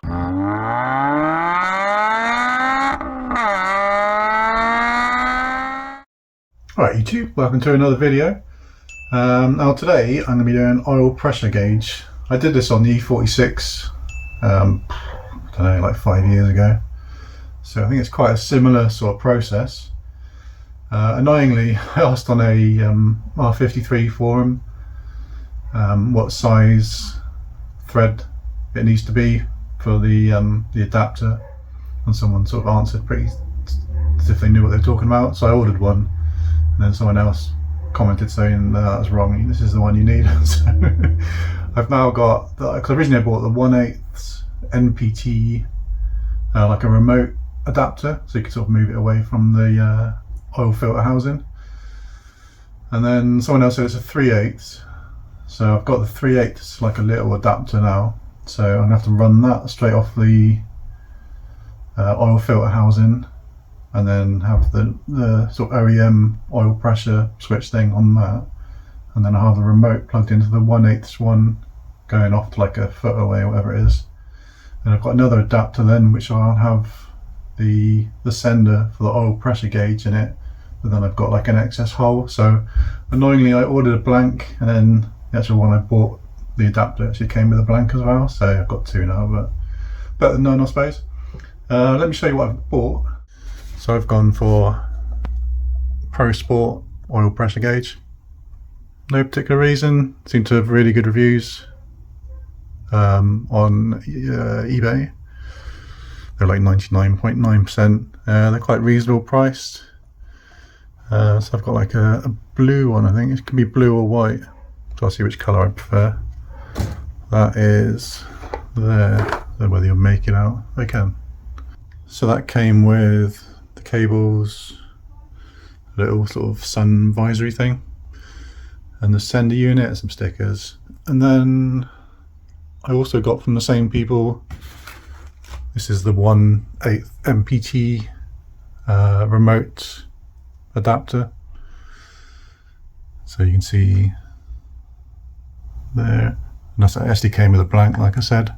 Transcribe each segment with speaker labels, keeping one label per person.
Speaker 1: Alright YouTube, welcome to another video. Now today I'm going to be doing oil pressure gauge. I did this on the E46, I don't know, like 5 years ago. So I think it's quite a similar sort of process. Annoyingly, I asked on a R53 forum what size thread it needs to be for the adapter, and someone sort of answered pretty as if they knew what they were talking about. So I ordered one, and then someone else commented saying that was wrong, this is the one you need. So I've now got, because originally I bought the 1/8 NPT, like a remote adapter, so you can sort of move it away from the oil filter housing. And then someone else said it's a 3/8, so I've got the 3/8 like a little adapter now, so I'm gonna have to run that straight off the oil filter housing, and then have the sort of OEM oil pressure switch thing on that, and then I'll have the remote plugged into the 1/8 one going off to like a foot away or whatever it is. And I've got another adapter then which I'll have the sender for the oil pressure gauge in it, but then I've got like an excess hole. So annoyingly I ordered a blank, and then the actual one I bought, the adapter, actually came with a blank as well, so I've got two now, but better than none I suppose. Let me show you what I've bought. So I've gone for Pro Sport oil pressure gauge. No particular reason, seem to have really good reviews on eBay. They're like 99.9%. They're quite reasonable priced. So I've got like a blue one, I think. It can be blue or white, so I'll see which colour I prefer. That is there. I don't know whether you'll make it out. I can. So that came with the cables, a little sort of sun visory thing, and the sender unit and some stickers. And then I also got from the same people, this is the 1/8 MPT remote adapter. So you can see there, and that's actually came with a blank, like I said,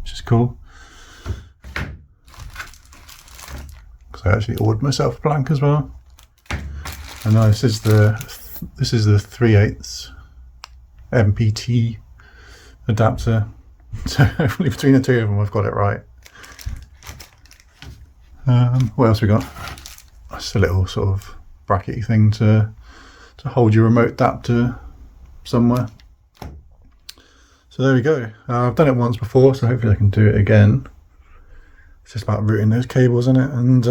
Speaker 1: which is cool. Because I actually ordered myself a blank as well. And now this is the 3/8 MPT adapter. So hopefully between the two of them I've got it right. What else we got? Just a little sort of brackety thing to hold your remote adapter somewhere. So there we go. I've done it once before, so hopefully I can do it again. It's just about routing those cables in it. And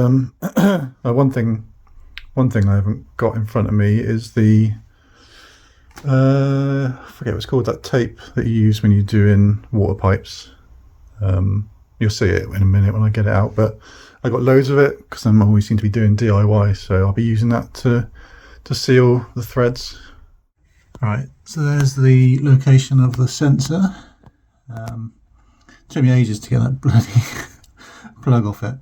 Speaker 1: one thing I haven't got in front of me is the I forget what it's called, that tape that you use when you're doing water pipes. You'll see it in a minute when I get it out, but I got loads of it because I'm always seem to be doing DIY, so I'll be using that to seal the threads. Alright, so there's the location of the sensor. Took me ages to get that bloody plug off it.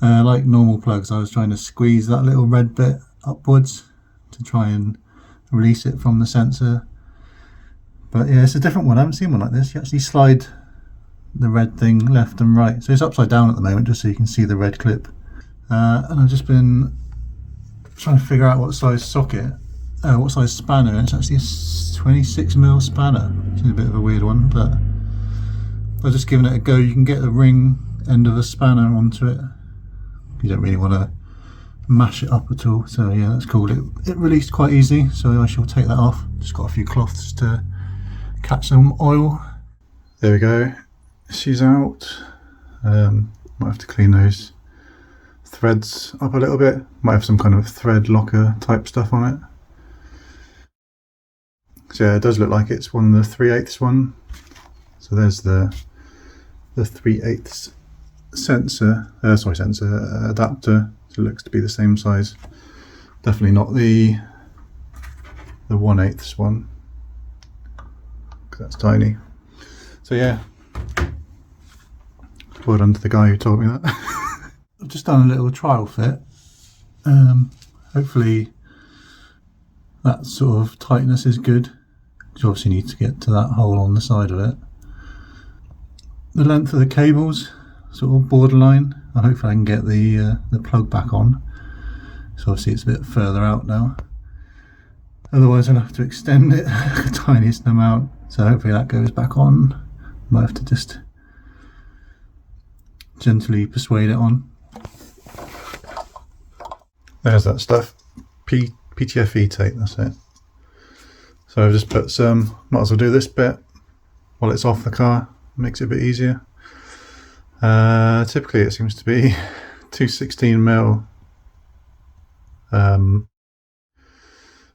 Speaker 1: Like normal plugs, I was trying to squeeze that little red bit upwards to try and release it from the sensor. But yeah, it's a different one. I haven't seen one like this. You actually slide the red thing left and right. So it's upside down at the moment, just so you can see the red clip. And I've just been trying to figure out what size socket, what size spanner, and it's actually a 26mm spanner, which is a bit of a weird one, but I've just given it a go. You can get the ring end of the spanner onto it. You don't really want to mash it up at all, so yeah, that's cool. It released quite easy, so I shall take that off. Just got a few cloths to catch some oil. There we go, she's out. Might have to clean those threads up a little bit. Might have some kind of thread locker type stuff on it. So yeah, it does look like it's one of the 3/8 one. So there's the 3/8 sensor, adapter. So it looks to be the same size. Definitely not the 1/8 one, because that's tiny. So yeah, well done to the guy who told me that. I've just done a little trial fit. Hopefully that sort of tightness is good. You obviously need to get to that hole on the side of it. the length of the cables, sort of borderline. Hopefully I can get the plug back on. So obviously it's a bit further out now. Otherwise I'll have to extend it the tiniest amount. So hopefully that goes back on. Might have to just gently persuade it on. There's that stuff. PTFE tape, that's it. So I've just put some, might as well do this bit while it's off the car, makes it a bit easier. Typically it seems to be 216mm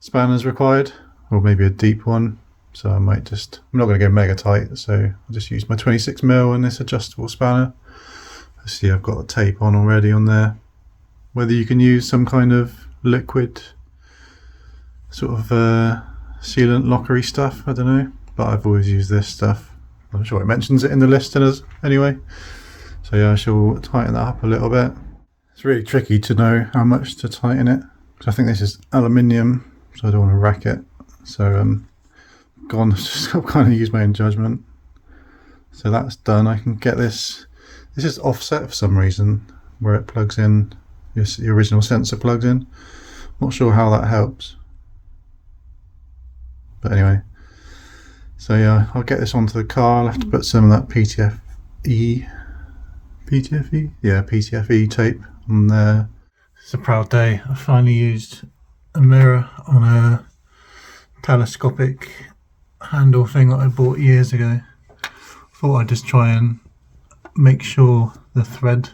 Speaker 1: spanners required, or maybe a deep one. So I might just, I'm not going to go mega tight, so I'll just use my 26mm and this adjustable spanner. See, I've got the tape on already on there. Whether you can use some kind of liquid sort of sealant lockery stuff, I don't know, but I've always used this stuff. I'm sure it mentions it in the list anyway. So yeah, I shall tighten that up a little bit. It's really tricky to know how much to tighten it, because I think this is aluminium, so I don't want to wreck it. So gone, just kind of use my own judgment. So that's done. I can get this. This is offset for some reason where it plugs in. The original sensor plugs in. Not sure how that helps. But anyway, so yeah, I'll get this onto the car. I'll have to put some of that PTFE? Yeah, PTFE tape on there. It's a proud day. I finally used a mirror on a telescopic handle thing that I bought years ago. Thought I'd just try and make sure the thread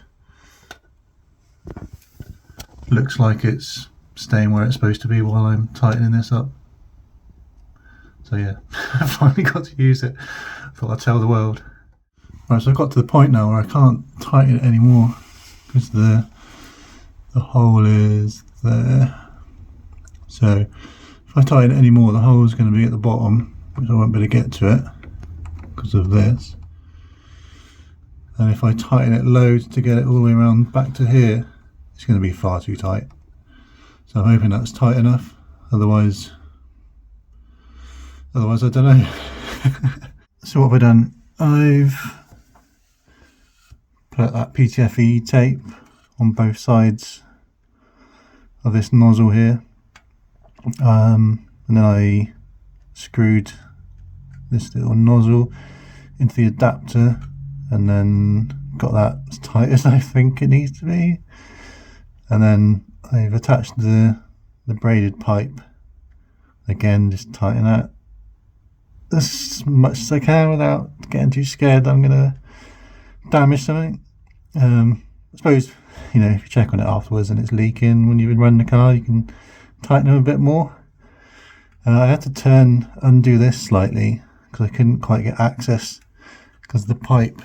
Speaker 1: looks like it's staying where it's supposed to be while I'm tightening this up. So yeah, I finally got to use it. Thought I'd tell the world. Right, so I've got to the point now where I can't tighten it anymore because the hole is there. So if I tighten it anymore, the hole is going to be at the bottom, which I won't be able to get to it because of this. And if I tighten it loads to get it all the way around back to here, it's going to be far too tight. So I'm hoping that's tight enough. Otherwise I don't know. So what have I done? I've put that PTFE tape on both sides of this nozzle here, and then I screwed this little nozzle into the adapter and then got that as tight as I think it needs to be, and then I've attached the braided pipe again, just tighten that as much as I can without getting too scared I'm gonna damage something. I suppose, you know, if you check on it afterwards and it's leaking when you've been running the car, you can tighten them a bit more. I had to undo this slightly because I couldn't quite get access because the pipe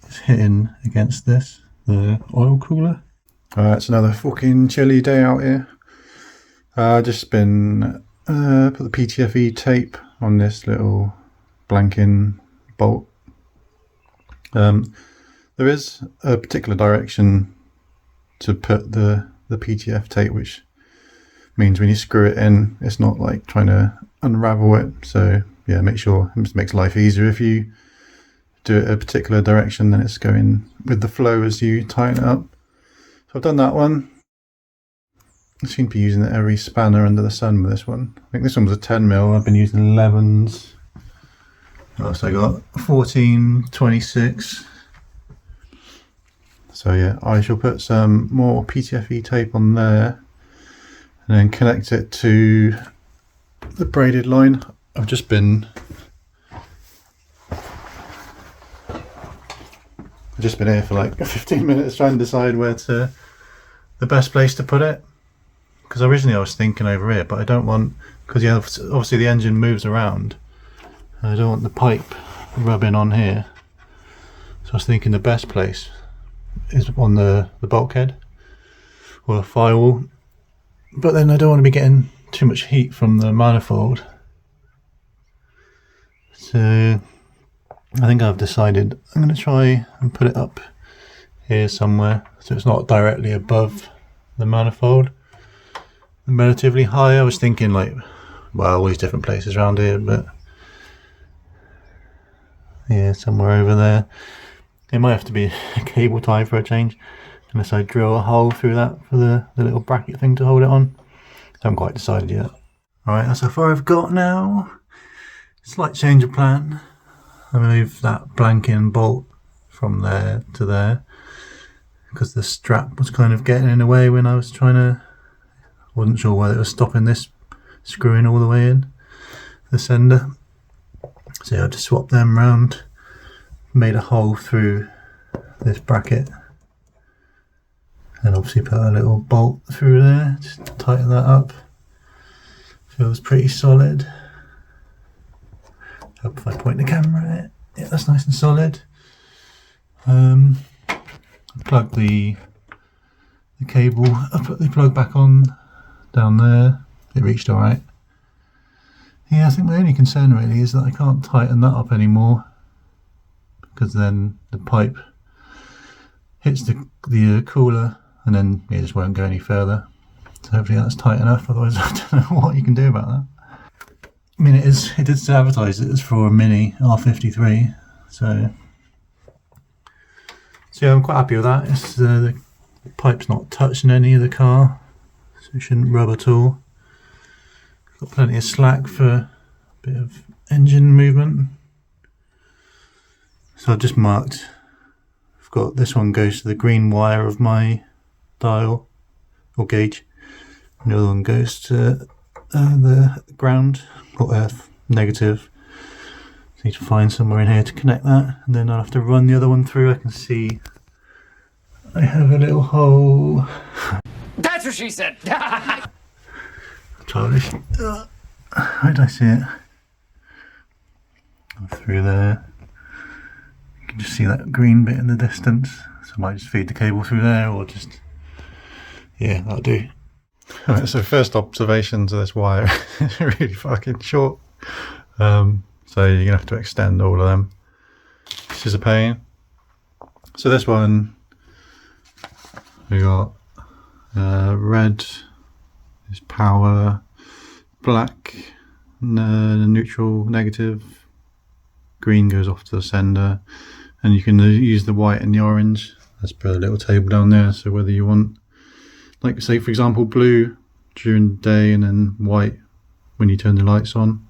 Speaker 1: is hitting against this, the oil cooler. It's another fucking chilly day out here. Just been put the PTFE tape on this little blanking bolt. There is a particular direction to put the PTF tape, which means when you screw it in, it's not like trying to unravel it. So yeah, make sure it just makes life easier if you do it a particular direction, then it's going with the flow as you tighten it up. So I've done that one. I seem to be using every spanner under the sun with this one. I think this one was a 10mm. I've been using 11s. What else I got? 14, 26. So yeah, I shall put some more PTFE tape on there and then connect it to the braided line. I've just been here for like 15 minutes trying to decide where the best place to put it. Because originally I was thinking over here, but I don't want, because yeah, obviously the engine moves around. I don't want the pipe rubbing on here. So I was thinking the best place is on the bulkhead or the firewall. But then I don't want to be getting too much heat from the manifold. So I think I've decided I'm going to try and put it up here somewhere so it's not directly above the manifold. Relatively high. I was thinking like, well, all these different places around here, but
Speaker 2: yeah, somewhere over there. It might have to be a cable tie for a change, unless I drill a hole through that for the little bracket thing to hold it on. I haven't quite decided yet. Alright, that's how far I've got now. Slight change of plan. I moved that blanking bolt from there to there because the strap was kind of getting in the way when I was trying to... wasn't sure whether it was stopping this screwing all the way in the sender. So yeah, I just swapped them round, made a hole through this bracket, and obviously put a little bolt through there, just to tighten that up. Feels pretty solid. Hope if I point the camera at it, yeah, that's nice and solid. Plug the cable, I put the plug back on down there. It reached alright. Yeah, I think my only concern really is that I can't tighten that up anymore, because then the pipe hits the cooler and then it just won't go any further. So hopefully that's tight enough, otherwise I don't know what you can do about that. I mean, it did still advertise it as for a Mini R53, so yeah, I'm quite happy with that. It's, the pipe's not touching any of the car, so it shouldn't rub at all. Got plenty of slack for a bit of engine movement. So I've just marked, I've got this one goes to the green wire of my dial or gauge, and the other one goes to the ground or earth negative. So I need to find somewhere in here to connect that, and then I'll have to run the other one through. I can see I have a little hole.
Speaker 3: That's what she said.
Speaker 2: Childish. Where did I see it? Through there. You can just see that green bit in the distance. So I might just feed the cable through there, or just, yeah, that'll do.
Speaker 1: Alright, so first observations of this wire is really fucking short. So you're gonna have to extend all of them. This is a pain. So this one, we got red is power, black neutral negative, green goes off to the sender, and you can use the white and the orange. Let's put a little table down there, so whether you want, like say for example blue during the day and then white when you turn the lights on.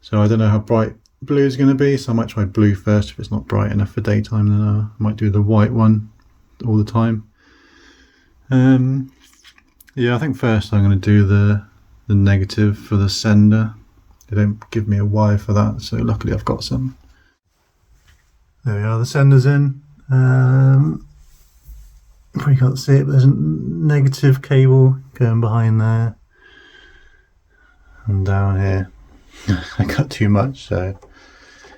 Speaker 1: So I don't know how bright blue is going to be, so I might try blue first. If it's not bright enough for daytime, then I might do the white one all the time. Yeah, I think first I'm going to do the negative for the sender. They don't give me a wire for that, so luckily I've got some. There we are, the sender's in. Probably can't see it, but there's a negative cable going behind there and down here. I cut too much, so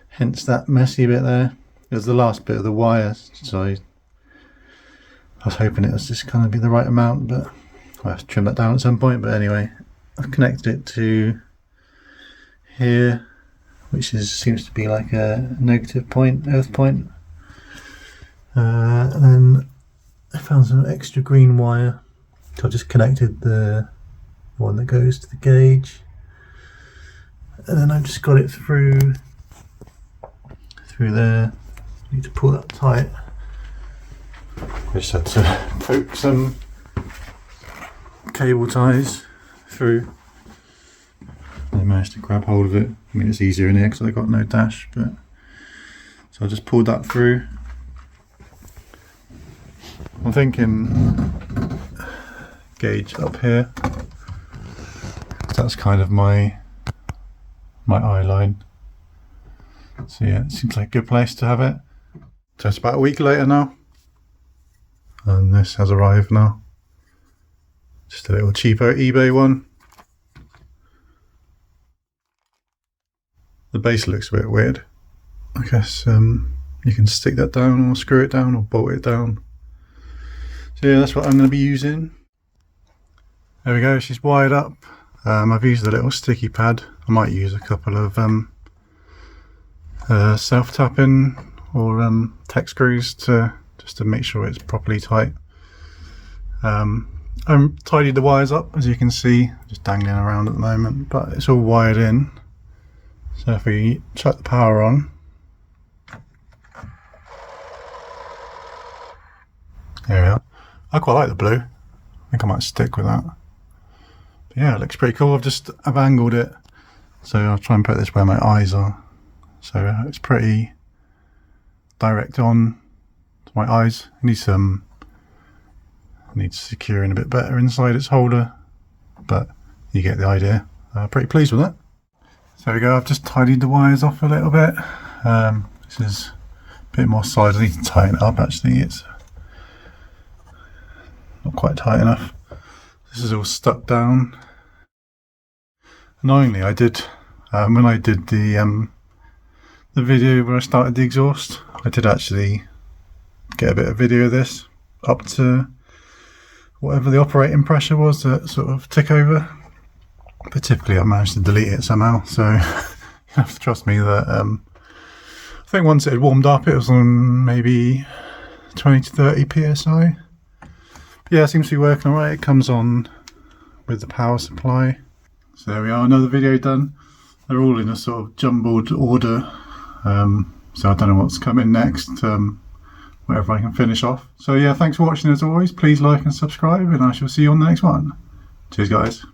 Speaker 1: hence that messy bit there. It was the last bit of the wire, so I was hoping it was just kind of be the right amount, but I'll have to trim that down at some point. But anyway, I've connected it to here, which seems to be like a negative point, earth point. And then I found some extra green wire, so I just connected the one that goes to the gauge, and then I've just got it through there. I need to pull that tight. I just had to poke some cable ties through. I managed to grab hold of it. I mean, it's easier in here because I got no dash, but so I just pulled that through. I'm thinking gauge up here. That's kind of my eye line. So yeah, it seems like a good place to have it. So it's about a week later now, and this has arrived now. Just a little cheapo eBay one. The base looks a bit weird. I guess you can stick that down or screw it down or bolt it down. So yeah, that's what I'm going to be using. There we go, she's wired up. I've used a little sticky pad. I might use a couple of self-tapping or tech screws just to make sure it's properly tight. I'm tidied the wires up, as you can see, just dangling around at the moment, but it's all wired in. So if we shut the power on, There we are. I quite like the blue. I think I might stick with that. But yeah, it looks pretty cool. I've angled it, so I'll try and put this where my eyes are. So it's pretty direct on to my eyes. It needs securing a bit better inside its holder, but you get the idea. Pretty pleased with it. So there we go. I've just tidied the wires off a little bit. This is a bit more solid. I need to tighten it up actually. It's not quite tight enough. This is all stuck down. Annoyingly, I did when I did the video where I started the exhaust, I did actually get a bit of video of this up to whatever the operating pressure was that sort of tick over, but typically I managed to delete it somehow, so you have to trust me that I think once it had warmed up it was on maybe 20 to 30 psi. But yeah, it seems to be working alright. It comes on with the power supply. So there we are, another video done. They're all in a sort of jumbled order, so I don't know what's coming next, whatever I can finish off. So yeah, thanks for watching as always. Please like and subscribe, and I shall see you on the next one. Cheers guys.